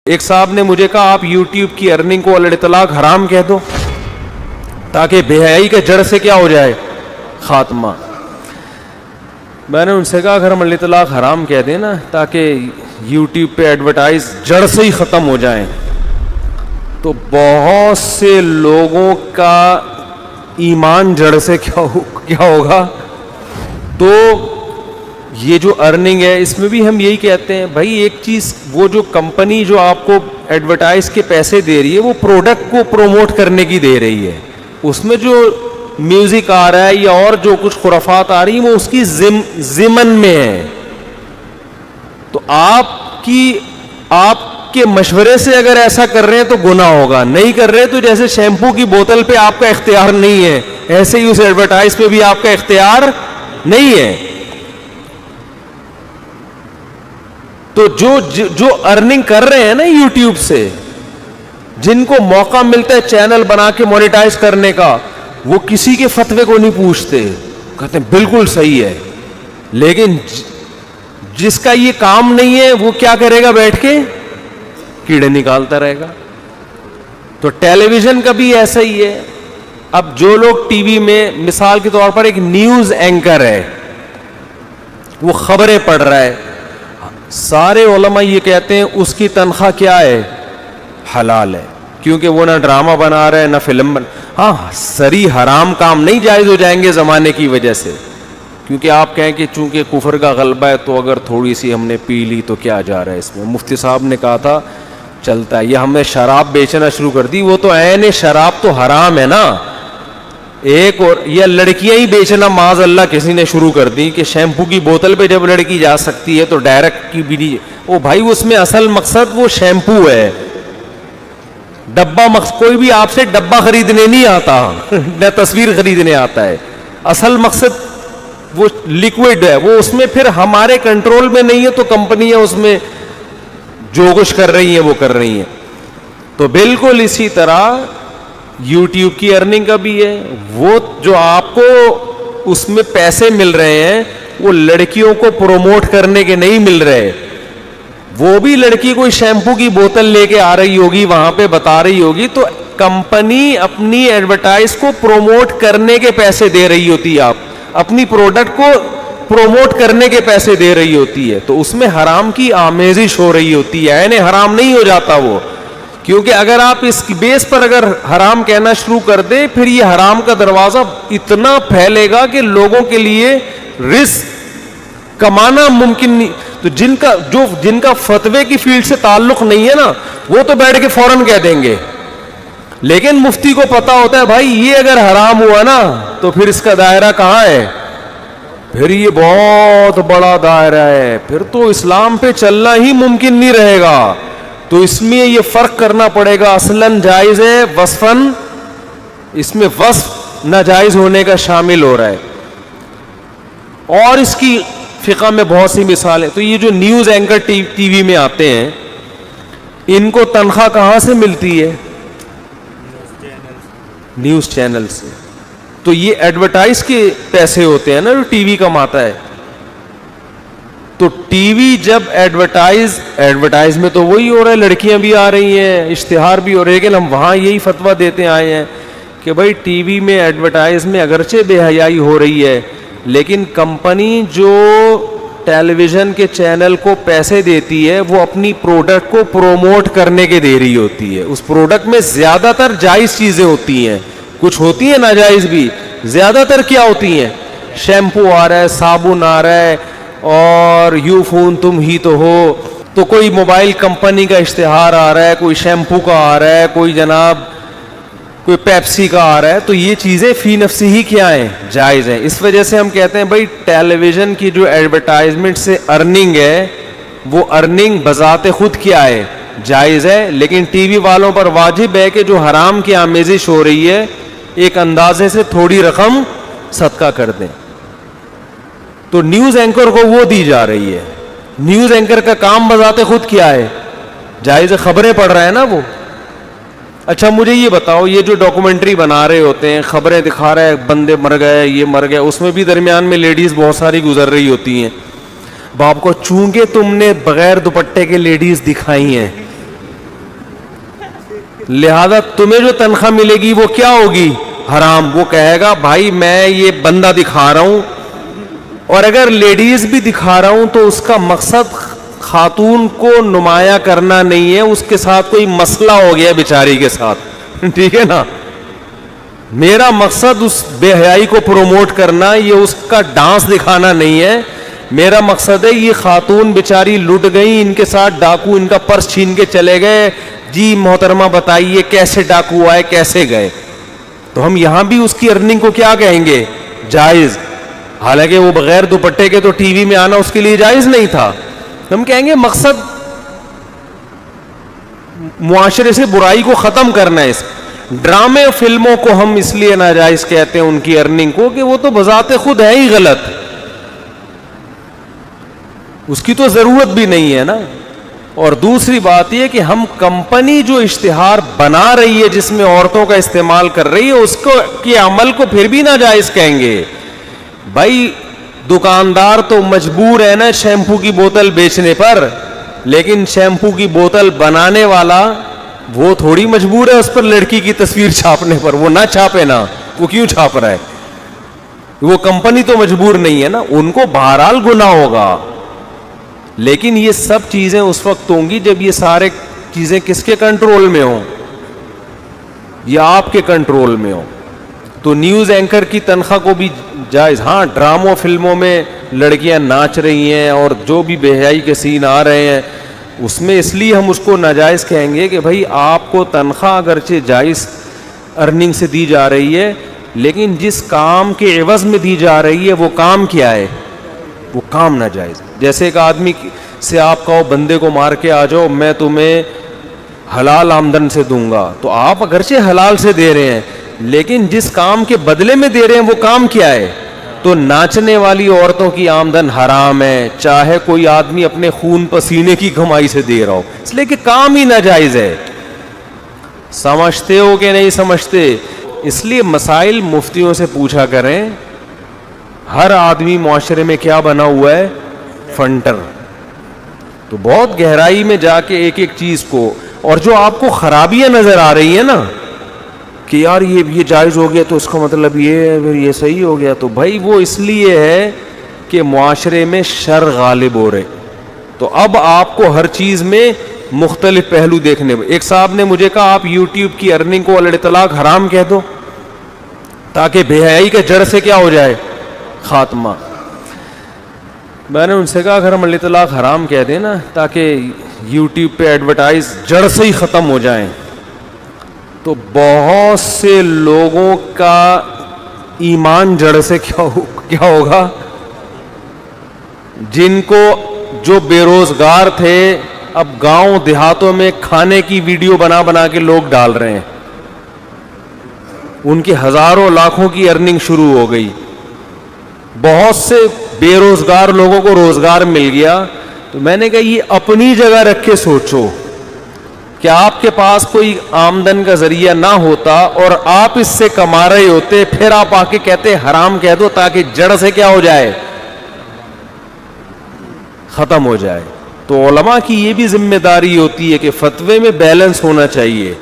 ایک صاحب نے مجھے کہا آپ یوٹیوب کی ارننگ کو الاطلاق حرام کہہ دو تاکہ بے حیائی کے جڑ سے کیا ہو جائے خاتمہ. میں نے ان سے کہا اگر ہم الاطلاق حرام کہہ دیں نا تاکہ یوٹیوب پہ ایڈورٹائز جڑ سے ہی ختم ہو جائیں تو بہت سے لوگوں کا ایمان جڑ سے کیا ہوگا. تو یہ جو ارننگ ہے اس میں بھی ہم یہی کہتے ہیں بھائی ایک چیز وہ جو کمپنی جو آپ کو ایڈورٹائز کے پیسے دے رہی ہے وہ پروڈکٹ کو پروموٹ کرنے کی دے رہی ہے. اس میں جو میوزک آ رہا ہے یا اور جو کچھ خرافات آ رہی ہیں وہ اس کی ضمن میں ہے. تو آپ کے مشورے سے اگر ایسا کر رہے ہیں تو گناہ ہوگا, نہیں کر رہے تو جیسے شیمپو کی بوتل پہ آپ کا اختیار نہیں ہے ایسے ہی اس ایڈورٹائز پہ بھی آپ کا اختیار نہیں ہے. تو جو ارننگ کر رہے ہیں نا یوٹیوب سے, جن کو موقع ملتا ہے چینل بنا کے مونیٹائز کرنے کا, وہ کسی کے فتوے کو نہیں پوچھتے, کہتے ہیں بالکل صحیح ہے. لیکن جس کا یہ کام نہیں ہے وہ کیا کرے گا, بیٹھ کے کیڑے نکالتا رہے گا. تو ٹیلی ویژن کا بھی ایسا ہی ہے. اب جو لوگ ٹی وی میں مثال کے طور پر ایک نیوز اینکر ہے وہ خبریں پڑھ رہا ہے, سارے علماء یہ کہتے ہیں اس کی تنخواہ کیا ہے, حلال ہے, کیونکہ وہ نہ ڈرامہ بنا رہا ہے نہ فلم ہاں سری حرام کام نہیں جائز ہو جائیں گے زمانے کی وجہ سے, کیونکہ آپ کہیں کہ چونکہ کفر کا غلبہ ہے تو اگر تھوڑی سی ہم نے پی لی تو کیا جا رہا ہے اس میں. مفتی صاحب نے کہا تھا چلتا ہے, یہ ہم نے شراب بیچنا شروع کر دی, وہ تو عین شراب تو حرام ہے نا. ایک اور یہ لڑکیاں ہی بیچنا معاذ اللہ کسی نے شروع کر دی کہ شیمپو کی بوتل پہ جب لڑکی جا سکتی ہے تو ڈائریکٹ کی بھی نہیں. او بھائی اس میں اصل مقصد وہ شیمپو ہے, ڈبہ مقصد کوئی بھی آپ سے ڈبہ خریدنے نہیں آتا نہ تصویر خریدنے آتا ہے. اصل مقصد وہ لیکوڈ ہے, وہ اس میں پھر ہمارے کنٹرول میں نہیں ہے تو کمپنیاں اس میں جو کچھ کر رہی ہیں وہ کر رہی ہیں. تو بالکل اسی طرح یوٹیوب کی ارننگ کا بھی ہے. وہ جو آپ کو اس میں پیسے مل رہے ہیں وہ لڑکیوں کو پروموٹ کرنے کے نہیں مل رہے. وہ بھی لڑکی کوئی شیمپو کی بوتل لے کے آ رہی ہوگی وہاں پہ بتا رہی ہوگی تو کمپنی اپنی ایڈورٹائز کو پروموٹ کرنے کے پیسے دے رہی ہوتی ہے, آپ اپنی پروڈکٹ کو پروموٹ کرنے کے پیسے دے رہی ہوتی ہے. تو اس میں حرام کی آمیزش ہو رہی ہوتی ہے, یعنی حرام نہیں ہو جاتا وہ, کیونکہ اگر آپ اس بیس پر اگر حرام کہنا شروع کر دیں پھر یہ حرام کا دروازہ اتنا پھیلے گا کہ لوگوں کے لیے رزق کمانا ممکن نہیں. تو جن کا فتوے کی فیلڈ سے تعلق نہیں ہے نا وہ تو بیٹھ کے فوراً کہہ دیں گے, لیکن مفتی کو پتا ہوتا ہے بھائی یہ اگر حرام ہوا نا تو پھر اس کا دائرہ کہاں ہے, پھر یہ بہت بڑا دائرہ ہے, پھر تو اسلام پہ چلنا ہی ممکن نہیں رہے گا. تو اس میں یہ فرق کرنا پڑے گا, اصلاً جائز ہے وصفاً, اس میں وصف ناجائز ہونے کا شامل ہو رہا ہے. اور اس کی فقہ میں بہت سی مثالیں. تو یہ جو نیوز اینکر ٹی وی میں آتے ہیں ان کو تنخواہ کہاں سے ملتی ہے, نیوز چینل سے. تو یہ ایڈورٹائز کے پیسے ہوتے ہیں نا جو ٹی وی کماتا ہے. تو ٹی وی جب ایڈورٹائز میں تو وہی ہو رہا ہے, لڑکیاں بھی آ رہی ہیں, اشتہار بھی ہو رہے ہیں, لیکن ہم وہاں یہی فتویٰ دیتے آئے ہیں کہ بھائی ٹی وی میں ایڈورٹائز میں اگرچہ بے حیائی ہو رہی ہے لیکن کمپنی جو ٹیلی ویژن کے چینل کو پیسے دیتی ہے وہ اپنی پروڈکٹ کو پروموٹ کرنے کے دے رہی ہوتی ہے. اس پروڈکٹ میں زیادہ تر جائز چیزیں ہوتی ہیں, کچھ ہوتی ہیں ناجائز بھی, زیادہ تر کیا ہوتی ہیں, شیمپو آ رہا ہے, صابن آ رہا ہے, اور یو فون تم ہی تو ہو, تو کوئی موبائل کمپنی کا اشتہار آ رہا ہے, کوئی شیمپو کا آ رہا ہے, کوئی جناب کوئی پیپسی کا آ رہا ہے. تو یہ چیزیں فی نفسی ہی کیا ہیں, جائز ہیں. اس وجہ سے ہم کہتے ہیں بھائی ٹیلی ویژن کی جو ایڈورٹائزمنٹ سے ارننگ ہے وہ ارننگ بذات خود کیا ہے, جائز ہے. لیکن ٹی وی والوں پر واجب ہے کہ جو حرام کی آمیزش ہو رہی ہے ایک اندازے سے تھوڑی رقم صدقہ کر دیں. تو نیوز اینکر کو وہ دی جا رہی ہے. نیوز اینکر کا کام بذات خود کیا ہے, جائز, خبریں پڑھ رہا ہے نا وہ. اچھا مجھے یہ بتاؤ, یہ جو ڈاکومنٹری بنا رہے ہوتے ہیں, خبریں دکھا رہے ہیں, بندے مر گئے, یہ مر گئے, اس میں بھی درمیان میں لیڈیز بہت ساری گزر رہی ہوتی ہیں. باپ کو چونکہ تم نے بغیر دوپٹے کے لیڈیز دکھائی ہیں لہذا تمہیں جو تنخواہ ملے گی وہ کیا ہوگی؟ حرام. وہ کہے گا بھائی میں یہ بندہ دکھا رہا ہوں, اور اگر لیڈیز بھی دکھا رہا ہوں تو اس کا مقصد خاتون کو نمایاں کرنا نہیں ہے, اس کے ساتھ کوئی مسئلہ ہو گیا بیچاری کے ساتھ, ٹھیک ہے نا. میرا مقصد اس بے حیائی کو پروموٹ کرنا, یہ اس کا ڈانس دکھانا نہیں ہے. میرا مقصد ہے یہ خاتون بیچاری لٹ گئی, ان کے ساتھ ڈاکو ان کا پرس چھین کے چلے گئے, جی محترمہ بتائیے کیسے ڈاکو آئے, کیسے گئے. تو ہم یہاں بھی اس کی ارننگ کو کیا کہیں گے؟ جائز. حالانکہ وہ بغیر دوپٹے کے تو ٹی وی میں آنا اس کے لیے جائز نہیں تھا. ہم کہیں گے مقصد معاشرے سے برائی کو ختم کرنا ہے. ڈرامے فلموں کو ہم اس لیے ناجائز کہتے ہیں ان کی ارننگ کو کہ وہ تو بذات خود ہے ہی غلط, اس کی تو ضرورت بھی نہیں ہے نا. اور دوسری بات یہ کہ ہم کمپنی جو اشتہار بنا رہی ہے جس میں عورتوں کا استعمال کر رہی ہے اس کو کے عمل کو پھر بھی ناجائز کہیں گے. بھائی دکاندار تو مجبور ہے نا شیمپو کی بوتل بیچنے پر, لیکن شیمپو کی بوتل بنانے والا وہ تھوڑی مجبور ہے اس پر لڑکی کی تصویر چھاپنے پر. وہ نہ چھاپے نا, وہ کیوں چھاپ رہا ہے؟ وہ کمپنی تو مجبور نہیں ہے نا, ان کو بہرحال گناہ ہوگا. لیکن یہ سب چیزیں اس وقت ہوں گی جب یہ سارے چیزیں کس کے کنٹرول میں ہوں؟ یا آپ کے کنٹرول میں ہوں. تو نیوز اینکر کی تنخواہ کو بھی جائز. ہاں ڈراموں فلموں میں لڑکیاں ناچ رہی ہیں اور جو بھی بے حیائی کے سین آ رہے ہیں اس میں اس لیے ہم اس کو ناجائز کہیں گے کہ بھائی آپ کو تنخواہ اگرچہ جائز ارننگ سے دی جا رہی ہے, لیکن جس کام کے عوض میں دی جا رہی ہے وہ کام کیا ہے؟ وہ کام ناجائز. جیسے ایک آدمی سے آپ کہو بندے کو مار کے آ جاؤ میں تمہیں حلال آمدن سے دوں گا, تو آپ اگرچہ حلال سے دے رہے ہیں لیکن جس کام کے بدلے میں دے رہے ہیں وہ کام کیا ہے؟ تو ناچنے والی عورتوں کی آمدن حرام ہے, چاہے کوئی آدمی اپنے خون پسینے کی کمائی سے دے رہا ہو, اس لیے کہ کام ہی ناجائز ہے. سمجھتے ہو کہ نہیں سمجھتے؟ اس لیے مسائل مفتیوں سے پوچھا کریں. ہر آدمی معاشرے میں کیا بنا ہوا ہے؟ فنٹر. تو بہت گہرائی میں جا کے ایک ایک چیز کو, اور جو آپ کو خرابیاں نظر آ رہی ہیں نا کہ یار یہ جائز ہو گیا تو اس کا مطلب یہ ہے پھر یہ صحیح ہو گیا, تو بھائی وہ اس لیے ہے کہ معاشرے میں شر غالب ہو رہے. تو اب آپ کو ہر چیز میں مختلف پہلو دیکھنے. ایک صاحب نے مجھے کہا آپ یوٹیوب کی ارننگ کو الاطلاق حرام کہہ دو تاکہ بے حیائی کے جڑ سے کیا ہو جائے؟ خاتمہ. میں نے ان سے کہا اگر ہم الاطلاق حرام کہہ دیں نا تاکہ یوٹیوب پہ ایڈورٹائز جڑ سے ہی ختم ہو جائیں, تو بہت سے لوگوں کا ایمان جڑ سے کیا ہوگا؟ جن کو جو بے روزگار تھے اب گاؤں دیہاتوں میں کھانے کی ویڈیو بنا بنا کے لوگ ڈال رہے ہیں, ان کی ہزاروں لاکھوں کی ارننگ شروع ہو گئی. بہت سے بے روزگار لوگوں کو روزگار مل گیا. تو میں نے کہا یہ اپنی جگہ رکھ کے سوچو کہ آپ کے پاس کوئی آمدن کا ذریعہ نہ ہوتا اور آپ اس سے کما رہے ہوتے, پھر آپ آ کے کہتے حرام کہہ دو تاکہ جڑ سے کیا ہو جائے؟ ختم ہو جائے. تو علماء کی یہ بھی ذمہ داری ہوتی ہے کہ فتوے میں بیلنس ہونا چاہیے.